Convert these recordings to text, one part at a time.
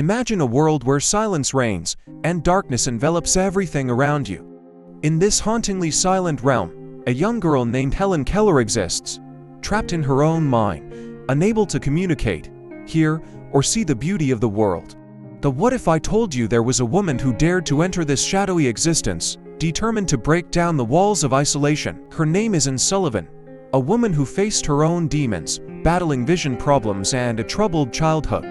Imagine a world where silence reigns and darkness envelops everything around you. In this hauntingly silent realm, a young girl named Helen Keller exists, trapped in her own mind, unable to communicate, hear, or see the beauty of the world. The what if I told you there was a woman who dared to enter this shadowy existence, determined to break down the walls of isolation. Her name is Anne Sullivan, a woman who faced her own demons, battling vision problems and a troubled childhood.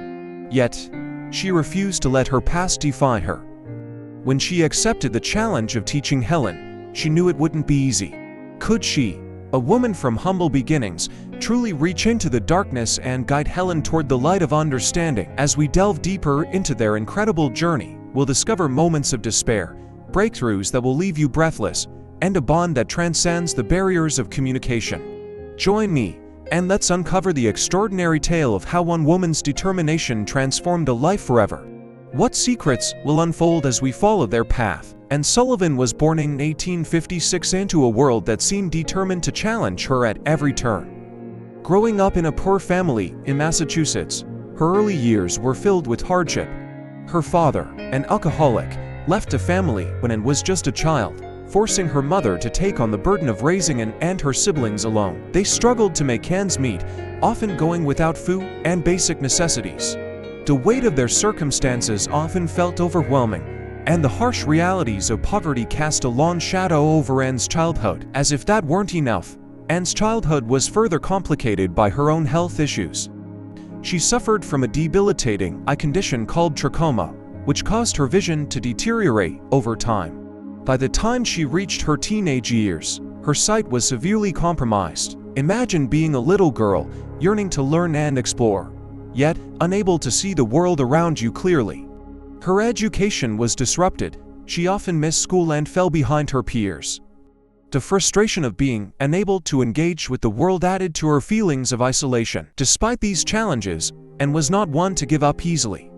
Yet, she refused to let her past define her. When she accepted the challenge of teaching Helen, she knew it wouldn't be easy. Could she, a woman from humble beginnings, truly reach into the darkness and guide Helen toward the light of understanding? As we delve deeper into their incredible journey, we'll discover moments of despair, breakthroughs that will leave you breathless, and a bond that transcends the barriers of communication. Join me, and let's uncover the extraordinary tale of how one woman's determination transformed a life forever. What secrets will unfold as we follow their path? Anne Sullivan was born in 1856 into a world that seemed determined to challenge her at every turn. Growing up in a poor family in Massachusetts, her early years were filled with hardship. Her father, an alcoholic, left the family when Anne was just a child, forcing her mother to take on the burden of raising Anne and her siblings alone. They struggled to make ends meet, often going without food and basic necessities. The weight of their circumstances often felt overwhelming, and the harsh realities of poverty cast a long shadow over Anne's childhood. As if that weren't enough, Anne's childhood was further complicated by her own health issues. She suffered from a debilitating eye condition called trachoma, which caused her vision to deteriorate over time. By the time she reached her teenage years, her sight was severely compromised. Imagine being a little girl, yearning to learn and explore, yet unable to see the world around you clearly. Her education was disrupted. She often missed school and fell behind her peers. The frustration of being unable to engage with the world added to her feelings of isolation. Despite these challenges, Anne was not one to give up easily.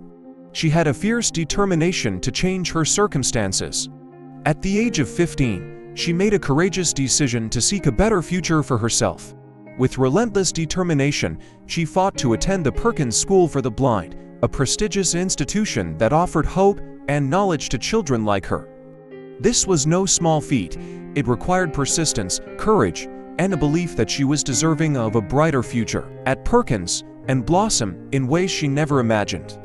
She had a fierce determination to change her circumstances. At the age of 15, she made a courageous decision to seek a better future for herself. With relentless determination, she fought to attend the Perkins School for the Blind, a prestigious institution that offered hope and knowledge to children like her. This was no small feat. It required persistence, courage, and a belief that she was deserving of a brighter future. At Perkins, Anne blossomed in ways she never imagined.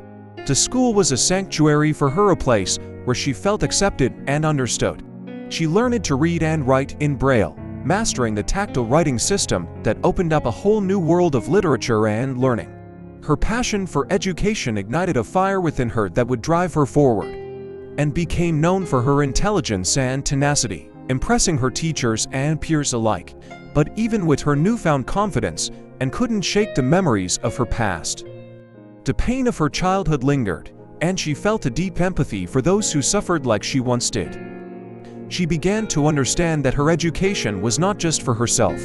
The school was a sanctuary for her, a place where she felt accepted and understood. She learned to read and write in Braille, mastering the tactile writing system that opened up a whole new world of literature and learning. Her passion for education ignited a fire within her that would drive her forward, and became known for her intelligence and tenacity, impressing her teachers and peers alike. But even with her newfound confidence, Anne couldn't shake the memories of her past. The pain of her childhood lingered, and she felt a deep empathy for those who suffered like she once did. She began to understand that her education was not just for herself.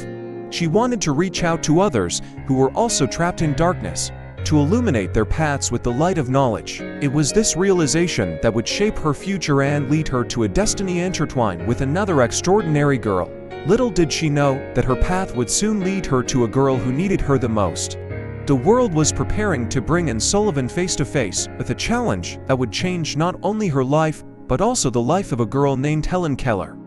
She wanted to reach out to others who were also trapped in darkness, to illuminate their paths with the light of knowledge. It was this realization that would shape her future and lead her to a destiny intertwined with another extraordinary girl. Little did she know that her path would soon lead her to a girl who needed her the most. The world was preparing to bring Anne Sullivan face to face with a challenge that would change not only her life, but also the life of a girl named Helen Keller.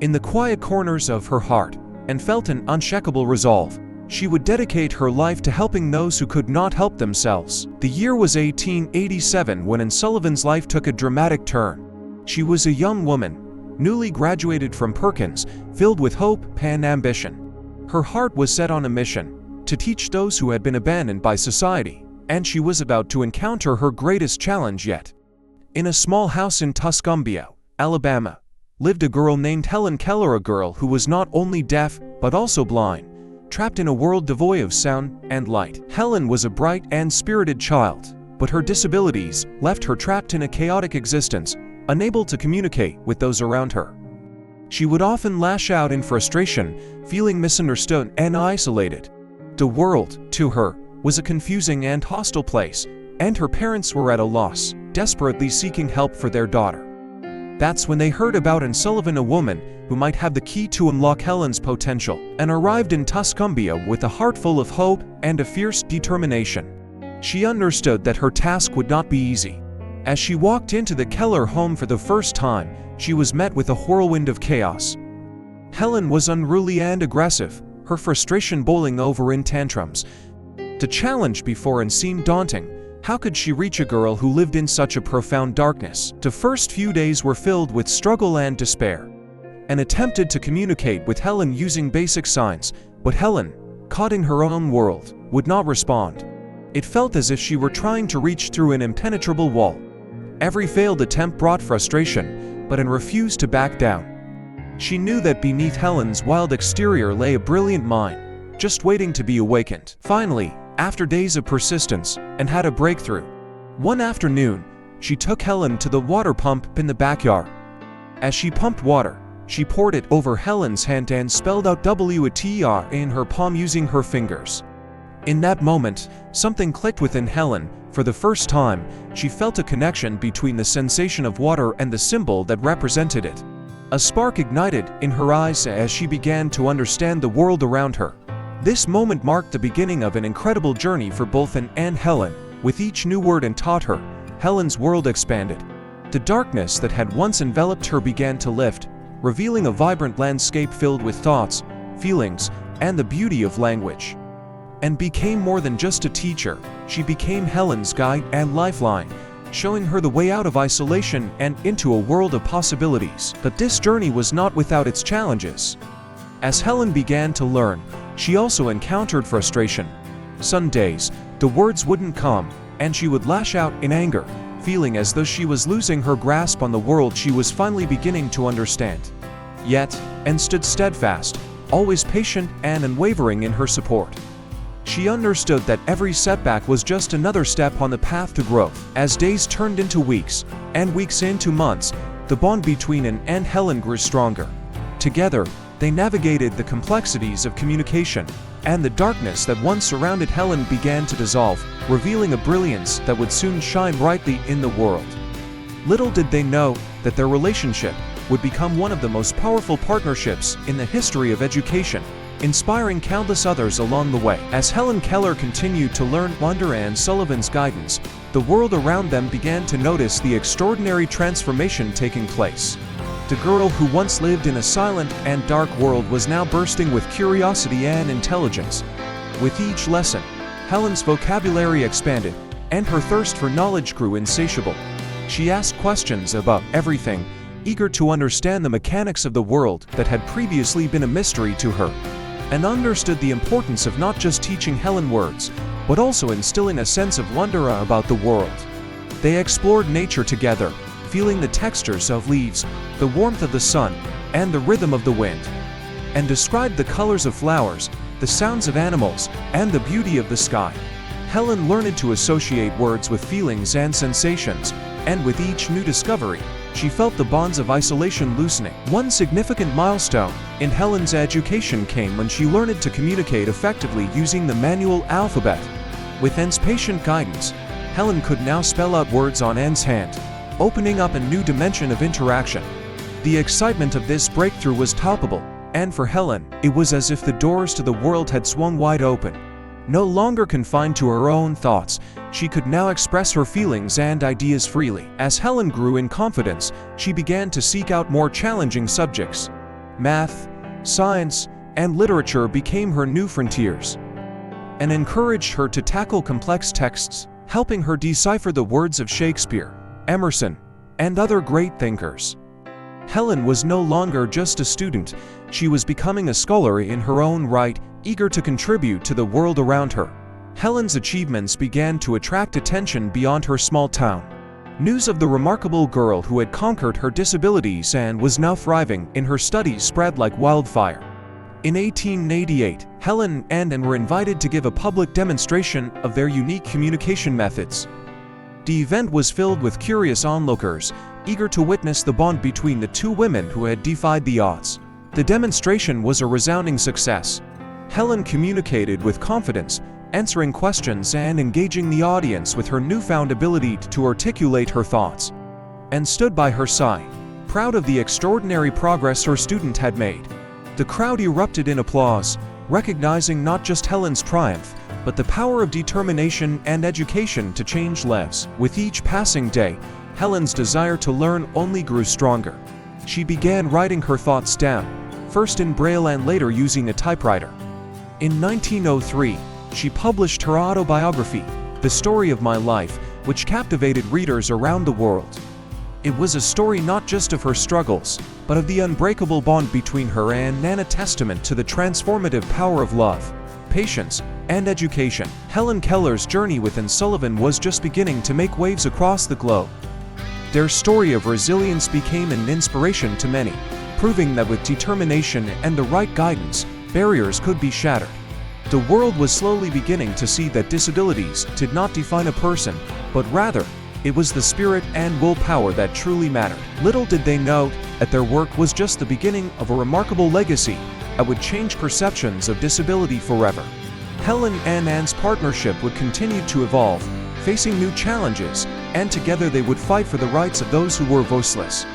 In the quiet corners of her heart, Anne felt an unshakable resolve. She would dedicate her life to helping those who could not help themselves. The year was 1887 when Anne Sullivan's life took a dramatic turn. She was a young woman, newly graduated from Perkins, filled with hope and ambition. Her heart was set on a mission to teach those who had been abandoned by society, and she was about to encounter her greatest challenge yet. In a small house in Tuscumbia, Alabama, lived a girl named Helen Keller, a girl who was not only deaf but also blind, trapped in a world devoid of sound and light. Helen was a bright and spirited child, but her disabilities left her trapped in a chaotic existence, unable to communicate with those around her. She would often lash out in frustration, feeling misunderstood and isolated. The world, to her, was a confusing and hostile place, and her parents were at a loss, desperately seeking help for their daughter. That's when they heard about Anne Sullivan, a woman who might have the key to unlock Helen's potential, and arrived in Tuscumbia with a heart full of hope and a fierce determination. She understood that her task would not be easy. As she walked into the Keller home for the first time, she was met with a whirlwind of chaos. Helen was unruly and aggressive, her frustration boiling over in tantrums. To challenge before and seemed daunting. How could she reach a girl who lived in such a profound darkness? The first few days were filled with struggle and despair. Anne attempted to communicate with Helen using basic signs, but Helen, caught in her own world, would not respond. It felt as if she were trying to reach through an impenetrable wall. Every failed attempt brought frustration, but Anne refused to back down. She knew that beneath Helen's wild exterior lay a brilliant mind, just waiting to be awakened. Finally, after days of persistence, Anne had a breakthrough. One afternoon, she took Helen to the water pump in the backyard. As she pumped water, she poured it over Helen's hand and spelled out "water" in her palm using her fingers. In that moment, something clicked within Helen. For the first time, she felt a connection between the sensation of water and the symbol that represented it. A spark ignited in her eyes as she began to understand the world around her. This moment marked the beginning of an incredible journey for both Anne and Helen. With each new word Anne taught her, Helen's world expanded. The darkness that had once enveloped her began to lift, revealing a vibrant landscape filled with thoughts, feelings, and the beauty of language. Anne became more than just a teacher. She became Helen's guide and lifeline, showing her the way out of isolation and into a world of possibilities. But this journey was not without its challenges. As Helen began to learn, she also encountered frustration. Some days, the words wouldn't come, and she would lash out in anger, feeling as though she was losing her grasp on the world she was finally beginning to understand. Yet, Anne stood steadfast, always patient and unwavering in her support. She understood that every setback was just another step on the path to growth. As days turned into weeks, and weeks into months, the bond between Anne and Helen grew stronger. Together, they navigated the complexities of communication, and the darkness that once surrounded Helen began to dissolve, revealing a brilliance that would soon shine brightly in the world. Little did they know that their relationship would become one of the most powerful partnerships in the history of education, inspiring countless others along the way. As Helen Keller continued to learn under Anne Sullivan's guidance, the world around them began to notice the extraordinary transformation taking place. The girl who once lived in a silent and dark world was now bursting with curiosity and intelligence. With each lesson, Helen's vocabulary expanded, and her thirst for knowledge grew insatiable. She asked questions about everything, eager to understand the mechanics of the world that had previously been a mystery to her, and understood the importance of not just teaching Helen words, but also instilling a sense of wonder about the world. They explored nature together, feeling the textures of leaves, the warmth of the sun, and the rhythm of the wind, and described the colors of flowers, the sounds of animals, and the beauty of the sky. Helen learned to associate words with feelings and sensations, and with each new discovery, she felt the bonds of isolation loosening. One significant milestone in Helen's education came when she learned to communicate effectively using the manual alphabet. With Anne's patient guidance, Helen could now spell out words on Anne's hand, opening up a new dimension of interaction. The excitement of this breakthrough was palpable, and for Helen, it was as if the doors to the world had swung wide open. No longer confined to her own thoughts, she could now express her feelings and ideas freely. As Helen grew in confidence, she began to seek out more challenging subjects. Math, science, and literature became her new frontiers, and encouraged her to tackle complex texts, helping her decipher the words of Shakespeare, Emerson, and other great thinkers. Helen was no longer just a student, she was becoming a scholar in her own right, eager to contribute to the world around her. Helen's achievements began to attract attention beyond her small town. News of the remarkable girl who had conquered her disabilities and was now thriving in her studies spread like wildfire. In 1888, Helen and Anne were invited to give a public demonstration of their unique communication methods. The event was filled with curious onlookers, eager to witness the bond between the two women who had defied the odds. The demonstration was a resounding success. Helen communicated with confidence, answering questions and engaging the audience with her newfound ability to articulate her thoughts. Anne stood by her side, proud of the extraordinary progress her student had made. The crowd erupted in applause, recognizing not just Helen's triumph, but the power of determination and education to change lives. With each passing day, Helen's desire to learn only grew stronger. She began writing her thoughts down, first in Braille and later using a typewriter. In 1903, she published her autobiography, The Story of My Life, which captivated readers around the world. It was a story not just of her struggles, but of the unbreakable bond between her and Anne, a testament to the transformative power of love, patience, and education. Helen Keller's journey with Anne Sullivan was just beginning to make waves across the globe. Their story of resilience became an inspiration to many, proving that with determination and the right guidance, barriers could be shattered. The world was slowly beginning to see that disabilities did not define a person, but rather, it was the spirit and willpower that truly mattered. Little did they know that their work was just the beginning of a remarkable legacy that would change perceptions of disability forever. Helen and Anne's partnership would continue to evolve, facing new challenges, and together they would fight for the rights of those who were voiceless.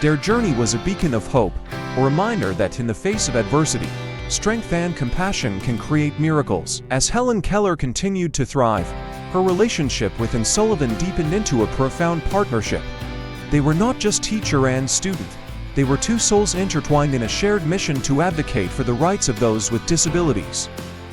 Their journey was a beacon of hope, a reminder that in the face of adversity, strength and compassion can create miracles. As Helen Keller continued to thrive, her relationship with Anne Sullivan deepened into a profound partnership. They were not just teacher and student, they were two souls intertwined in a shared mission to advocate for the rights of those with disabilities.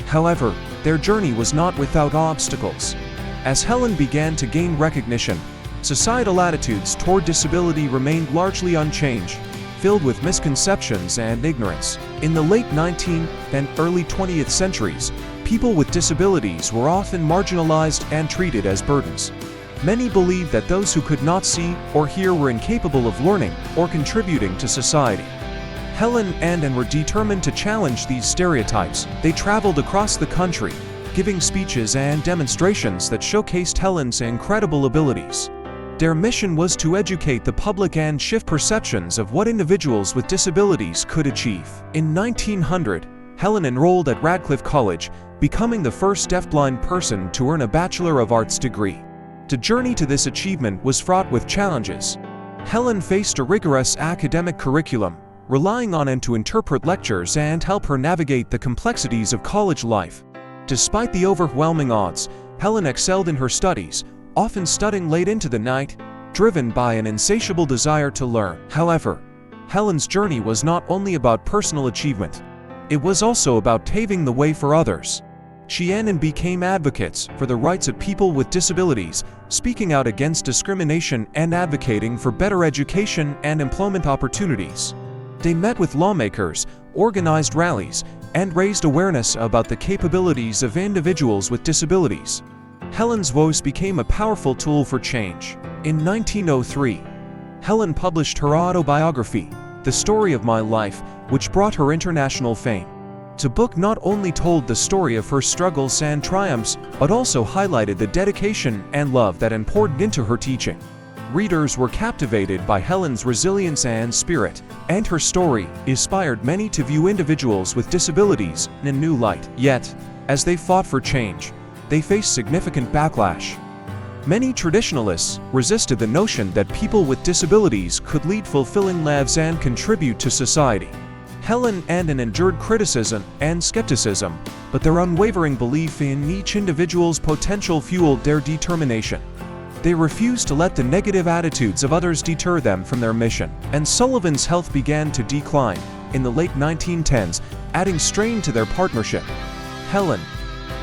However, their journey was not without obstacles. As Helen began to gain recognition, societal attitudes toward disability remained largely unchanged, filled with misconceptions and ignorance. In the late 19th and early 20th centuries, people with disabilities were often marginalized and treated as burdens. Many believed that those who could not see or hear were incapable of learning or contributing to society. Helen and Anne were determined to challenge these stereotypes. They traveled across the country, giving speeches and demonstrations that showcased Helen's incredible abilities. Their mission was to educate the public and shift perceptions of what individuals with disabilities could achieve. In 1900, Helen enrolled at Radcliffe College, becoming the first deafblind person to earn a Bachelor of Arts degree. The journey to this achievement was fraught with challenges. Helen faced a rigorous academic curriculum, relying on Anne to interpret lectures and help her navigate the complexities of college life. Despite the overwhelming odds, Helen excelled in her studies, often studying late into the night, driven by an insatiable desire to learn. However, Helen's journey was not only about personal achievement. It was also about paving the way for others. She and Anne became advocates for the rights of people with disabilities, speaking out against discrimination and advocating for better education and employment opportunities. They met with lawmakers, organized rallies, and raised awareness about the capabilities of individuals with disabilities. Helen's voice became a powerful tool for change. In 1903, Helen published her autobiography, The Story of My Life, which brought her international fame. The book not only told the story of her struggles and triumphs, but also highlighted the dedication and love that Anne poured into her teaching. Readers were captivated by Helen's resilience and spirit, and her story inspired many to view individuals with disabilities in a new light. Yet, as they fought for change, they faced significant backlash. Many traditionalists resisted the notion that people with disabilities could lead fulfilling lives and contribute to society. Helen and Anne endured criticism and skepticism, but their unwavering belief in each individual's potential fueled their determination. They refused to let the negative attitudes of others deter them from their mission. Anne Sullivan's health began to decline in the late 1910s, adding strain to their partnership. Helen,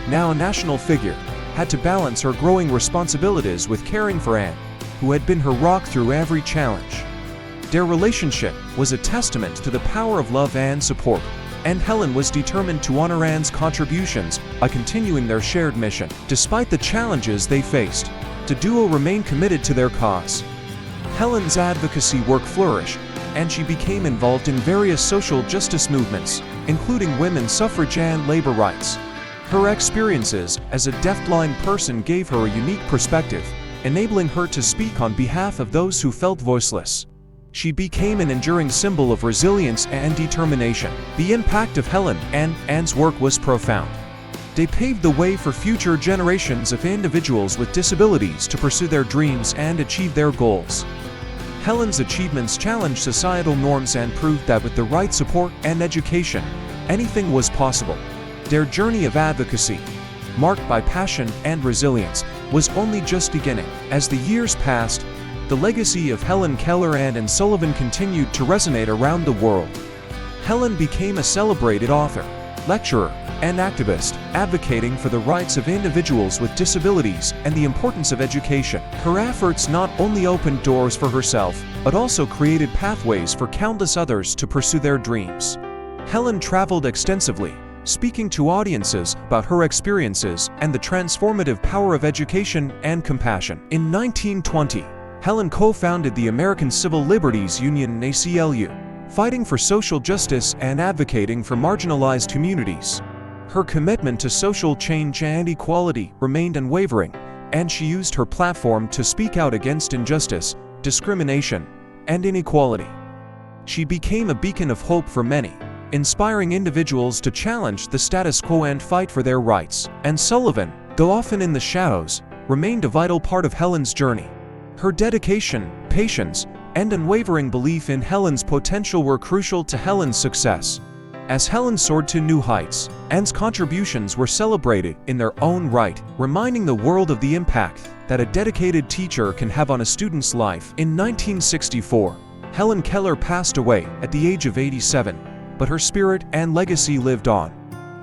now a national figure, had to balance her growing responsibilities with caring for Anne, who had been her rock through every challenge. Their relationship was a testament to the power of love and support, and Helen was determined to honor Anne's contributions by continuing their shared mission. Despite the challenges they faced, the duo remained committed to their cause. Helen's advocacy work flourished, and she became involved in various social justice movements, including women's suffrage and labor rights. Her experiences as a deafblind person gave her a unique perspective, enabling her to speak on behalf of those who felt voiceless. She became an enduring symbol of resilience and determination. The impact of Helen and Anne's work was profound. They paved the way for future generations of individuals with disabilities to pursue their dreams and achieve their goals. Helen's achievements challenged societal norms and proved that with the right support and education, anything was possible. Their journey of advocacy, marked by passion and resilience, was only just beginning. As the years passed, the legacy of Helen Keller and Anne Sullivan continued to resonate around the world. Helen became a celebrated author, lecturer, and activist, advocating for the rights of individuals with disabilities and the importance of education. Her efforts not only opened doors for herself, but also created pathways for countless others to pursue their dreams. Helen traveled extensively, speaking to audiences about her experiences and the transformative power of education and compassion. In 1920, Helen co-founded the American Civil Liberties Union (ACLU), fighting for social justice and advocating for marginalized communities. Her commitment to social change and equality remained unwavering, and she used her platform to speak out against injustice, discrimination, and inequality. She became a beacon of hope for many, inspiring individuals to challenge the status quo and fight for their rights. Anne Sullivan, though often in the shadows, remained a vital part of Helen's journey. Her dedication, patience, and unwavering belief in Helen's potential were crucial to Helen's success. As Helen soared to new heights, Anne's contributions were celebrated in their own right, reminding the world of the impact that a dedicated teacher can have on a student's life. In 1964, Helen Keller passed away at the age of 87, but her spirit and legacy lived on.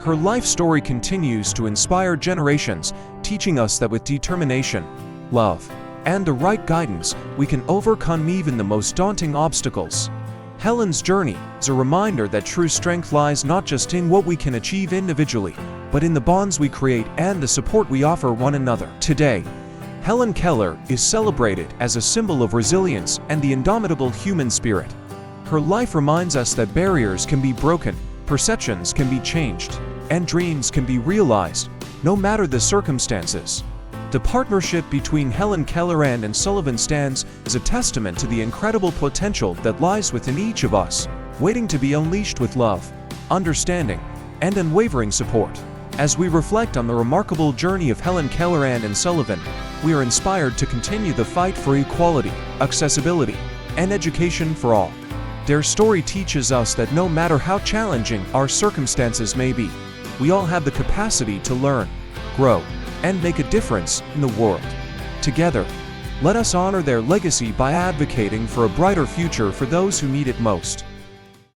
Her life story continues to inspire generations, teaching us that with determination, love, and the right guidance, we can overcome even the most daunting obstacles. Helen's journey is a reminder that true strength lies not just in what we can achieve individually, but in the bonds we create and the support we offer one another. Today, Helen Keller is celebrated as a symbol of resilience and the indomitable human spirit. Her life reminds us that barriers can be broken, perceptions can be changed, and dreams can be realized, no matter the circumstances. The partnership between Helen Keller and Anne Sullivan stands as a testament to the incredible potential that lies within each of us, waiting to be unleashed with love, understanding, and unwavering support. As we reflect on the remarkable journey of Helen Keller and Anne Sullivan, we are inspired to continue the fight for equality, accessibility, and education for all. Their story teaches us that no matter how challenging our circumstances may be, we all have the capacity to learn, grow, and make a difference in the world. Together, let us honor their legacy by advocating for a brighter future for those who need it most.